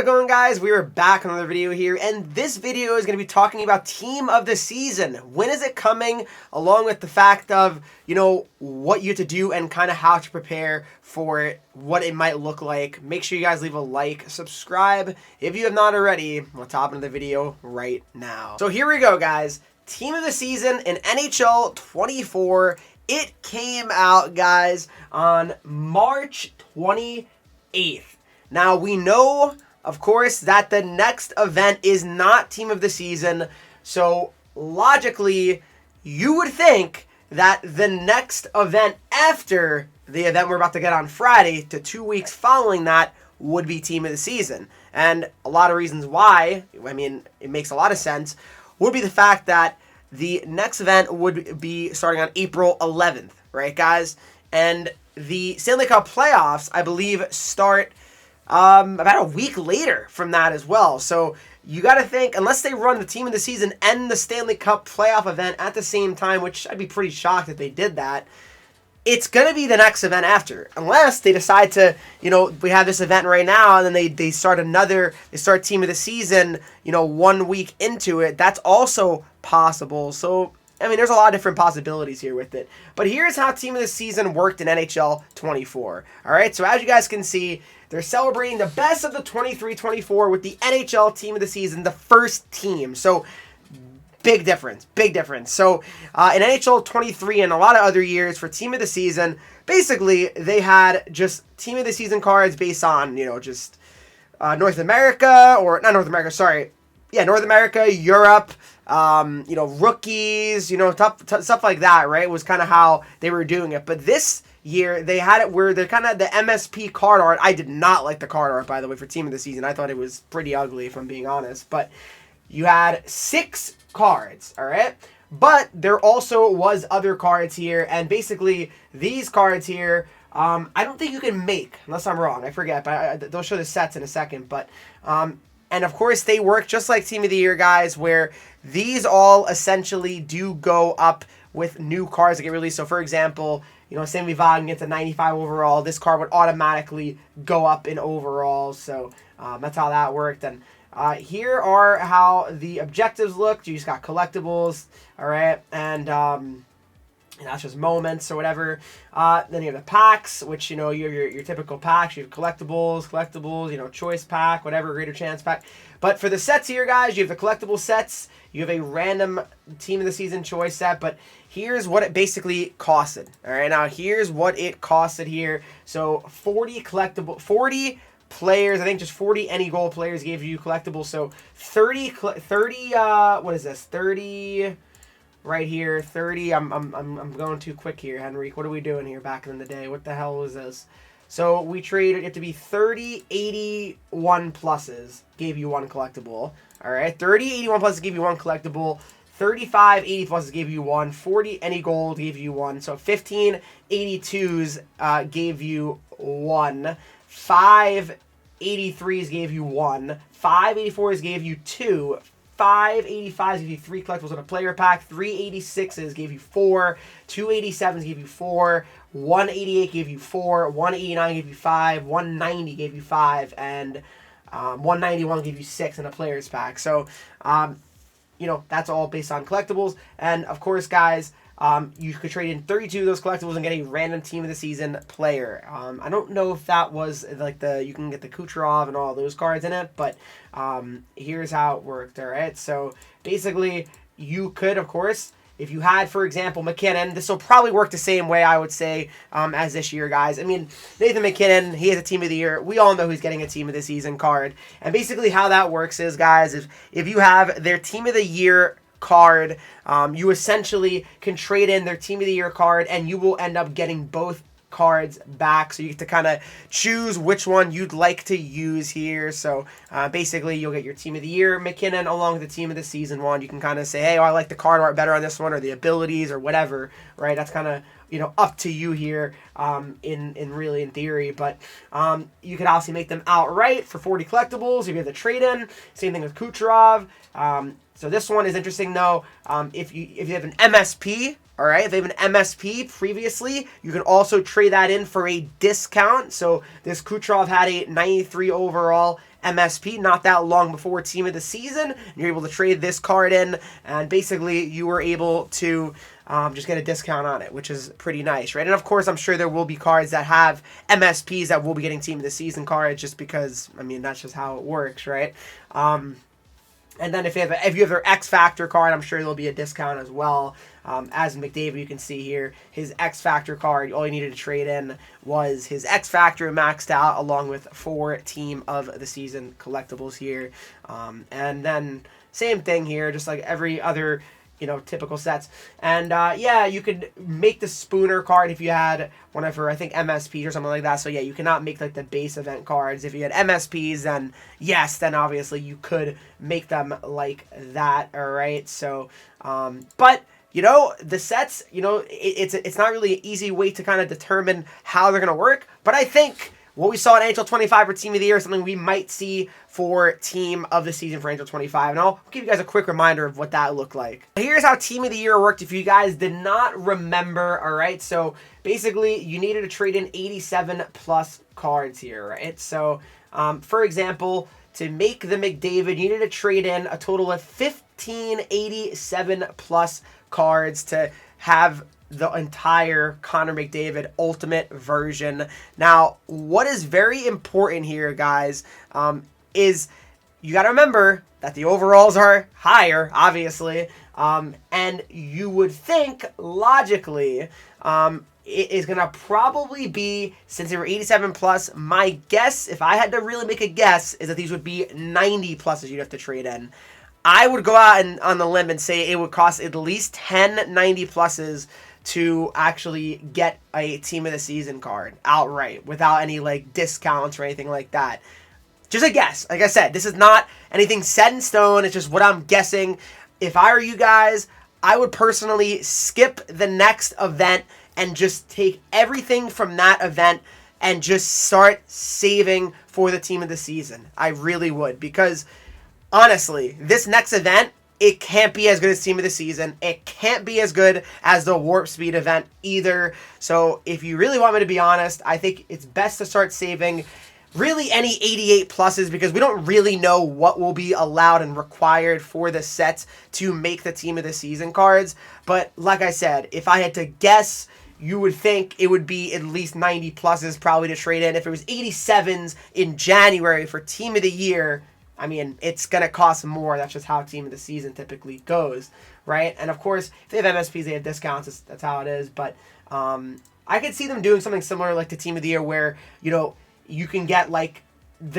it going, guys? We are back on another video here, and this video is going to be talking about Team of the Season. When is it coming? Along with the fact of, what you have to do and kind of how to prepare for it, what it might look like. Make sure you guys leave a like, subscribe if you have not already. Let's hop into the video right now. So here we go, guys. Team of the Season in NHL 24. It came out, guys, on March 28th. Now, we know, of course, that the next event is not Team of the Season, so logically, you would think that the next event after the event we're about to get on Friday to 2 weeks following that would be Team of the Season. And a lot of reasons why, it makes a lot of sense, would be the fact that the next event would be starting on April 11th, right, guys? And the Stanley Cup playoffs, I believe, start about a week later from that as well. So you got to think, unless they run the Team of the Season and the Stanley Cup playoff event at the same time, which I'd be pretty shocked if they did that, it's going to be the next event after. Unless they decide to, we have this event right now, and then they start Team of the Season, 1 week into it. That's also possible. So, there's a lot of different possibilities here with it. But here's how Team of the Season worked in NHL 24. All right, so as you guys can see, they're celebrating the best of the 23-24 with the NHL Team of the Season, the first team. So, big difference, big difference. So, in NHL 23 and a lot of other years for Team of the Season, basically, they had just Team of the Season cards based on, North America, or not North America, sorry. Yeah, North America, Europe, rookies, stuff like that, right? Was kind of how they were doing it. But this year, they had it where they're kind of the MSP card art. I did not like the card art, by the way, for Team of the Season. I thought it was pretty ugly, if I'm being honest. But you had 6 cards, all right? But there also was other cards here, and basically these cards here, I don't think you can make, unless I'm wrong. I forget, but they'll show the sets in a second. But and of course, they work just like Team of the Year, guys, where these essentially do go up with new cards that get released. So, for example, Sammy Vagn gets a 95 overall. This card would automatically go up in overall. So, that's how that worked. And here are how the objectives looked. You just got collectibles, all right? And that's just moments or whatever. Then you have the packs, which, you have your typical packs. You have collectibles, choice pack, whatever, greater chance pack. But for the sets here, guys, you have the collectible sets. You have a random Team of the Season choice set. But here's what it basically costed. All right, now here's what it costed here. So 40 players, I think just 40 any goal players gave you collectibles. So 30, what is this? 30... Right here, 30. I'm going too quick here, Henreek. What are we doing here back in the day? What the hell was this? So we traded it to be 30 81 pluses gave you 1 collectible. All right, 30 81 pluses gave you 1 collectible. 35 80 pluses gave you 1. 40 any gold gave you 1. So 15 82s gave you 1. 5 83s gave you 1. 5 84s gave you 2. 5 85s gave you 3 collectibles in a player pack. 3 86s gave you 4. 2 87s gave you 4. 1 88 gave you 4. 1 89 gave you 5. 190 gave you 5. And 191 gave you 6 in a player's pack. So, that's all based on collectibles. And, of course, guys, you could trade in 32 of those collectibles and get a random Team of the Season player. I don't know if that was you can get the Kucherov and all those cards in it, but here's how it worked, all right? So basically, you could, of course, if you had, for example, McKinnon, this will probably work the same way, I would say, as this year, guys. Nathan McKinnon, he is a Team of the Year. We all know who's getting a Team of the Season card. And basically how that works is, guys, if you have their Team of the Year card, you essentially can trade in their Team of the Year card, and you will end up getting both cards back, so you get to kind of choose which one you'd like to use here. So basically, you'll get your Team of the Year McKinnon along with the Team of the Season one. You can kind of say, hey, I like the card art better on this one, or the abilities, or whatever, right? That's kind of up to you here in theory. But you could obviously make them outright for 40 collectibles. You get the trade-in. Same thing with Kucherov. So this one is interesting, though. If you have an MSP, all right, if they have an MSP previously, you can also trade that in for a discount. So this Kucherov had a 93 overall MSP not that long before Team of the Season. And you're able to trade this card in, and basically you were able to just get a discount on it, which is pretty nice, right? And of course, I'm sure there will be cards that have MSPs that will be getting Team of the Season cards, just because, I mean, that's just how it works, right? And then if you have their X Factor card, I'm sure there'll be a discount as well. As McDavid, you can see here, his X Factor card, all you needed to trade in was his X Factor maxed out, along with 4 Team of the Season collectibles here. And then same thing here, just like every other, typical sets. And yeah, you could make the Spooner card if you had one of her, I think, MSPs or something like that. So yeah, you cannot make like the base event cards. If you had MSPs, then yes, then obviously you could make them like that. All right. So, but the sets, it's not really an easy way to kind of determine how they're gonna work. But I think what we saw in NHL 25 for Team of the Year is something we might see for Team of the Season for NHL 25. And I'll give you guys a quick reminder of what that looked like. Here's how Team of the Year worked if you guys did not remember, all right? So basically, you needed to trade in 87 plus cards here, right? So, for example, to make the McDavid, you needed to trade in a total of 1587 plus cards to have the entire Connor McDavid Ultimate version. Now, what is very important here, guys, is you got to remember that the overalls are higher, obviously, and you would think, logically, it is going to probably be, since they were 87 plus, my guess, if I had to really make a guess, is that these would be 90 pluses you'd have to trade in. I would go out and on the limb and say it would cost at least 10 90 pluses to actually get a Team of the Season card outright without any like discounts or anything like that. Just a guess. Like I said, this is not anything set in stone. It's just what I'm guessing. If I were you guys, I would personally skip the next event and just take everything from that event and just start saving for the Team of the Season. I really would, because honestly, this next event, it can't be as good as Team of the Season. It can't be as good as the Warp Speed event either. So if you really want me to be honest, I think it's best to start saving really any 88 pluses, because we don't really know what will be allowed and required for the sets to make the Team of the Season cards. But like I said, if I had to guess, you would think it would be at least 90 pluses probably to trade in. If it was 87s in January for Team of the Year, I mean, it's going to cost more. That's just how Team of the Season typically goes, right? And of course, if they have MSPs, they have discounts. That's how it is. But I could see them doing something similar like to Team of the Year, where, you can get like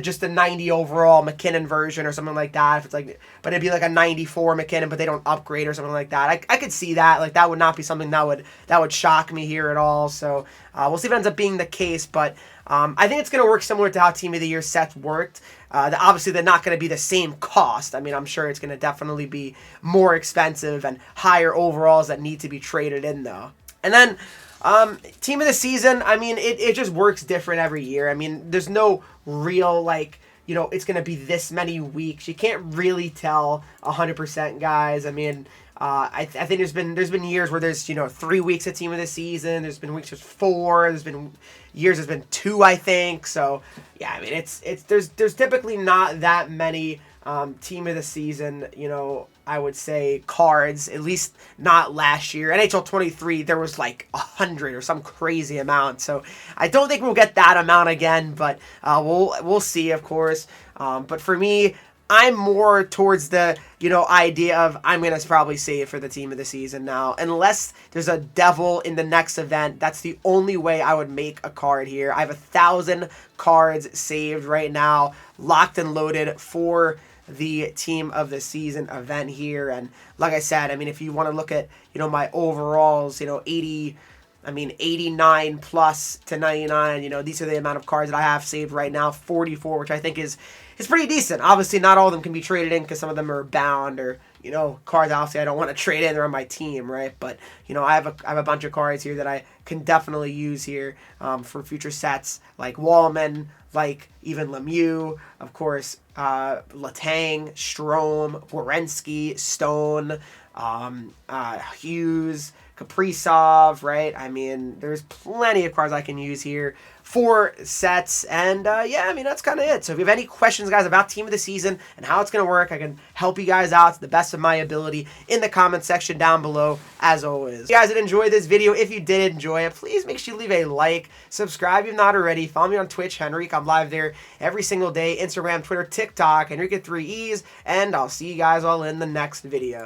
just a 90 overall McKinnon version or something like that. If it's like, but it'd be like a 94 McKinnon, but they don't upgrade or something like that. I could see that. Like, that would not be something that would shock me here at all. So we'll see if it ends up being the case. But I think it's going to work similar to how Team of the Year sets worked. Obviously, they're not going to be the same cost. I mean, I'm sure it's going to definitely be more expensive and higher overalls that need to be traded in, though. And then Team of the Season, I mean, it just works different every year. I mean, there's no real, like, it's going to be this many weeks. You can't really tell 100%, guys. I mean, I think there's been years where there's 3 weeks of Team of the Season. There's been weeks there's 4. There's been years there's been 2, I think. So yeah, I mean, there's typically not that many Team of the Season, I would say, cards, at least not last year. NHL 23, there was like 100 or some crazy amount. So I don't think we'll get that amount again, but we'll see, of course. But for me, I'm more towards the, idea of I'm going to probably save for the Team of the Season now. Unless there's a devil in the next event, that's the only way I would make a card here. I have 1,000 cards saved right now, locked and loaded for the Team of the Season event here. And like I said, I mean, if you want to look at, my overalls, 89 plus to 99, these are the amount of cards that I have saved right now, 44, which I think is pretty decent. Obviously, not all of them can be traded in because some of them are bound, or, cards obviously I don't want to trade in. They're on my team, right? But, I have a bunch of cards here that I can definitely use here for future sets, like Wallman, like even Lemieux, of course, Letang, Strome, Werenski, Stone, Hughes, Kaprizov, right? I mean, there's plenty of cards I can use here 4 sets. And yeah, I mean, that's kind of it. So if you have any questions, guys, about Team of the Season and how it's going to work, I can help you guys out to the best of my ability in the comment section down below, as always. If you guys did enjoy this video, if you did enjoy it, please make sure you leave a like, subscribe if you're not already, follow me on Twitch, Henreek. I'm live there every single day, Instagram, Twitter, TikTok, Henreek at 3 E's, and I'll see you guys all in the next video.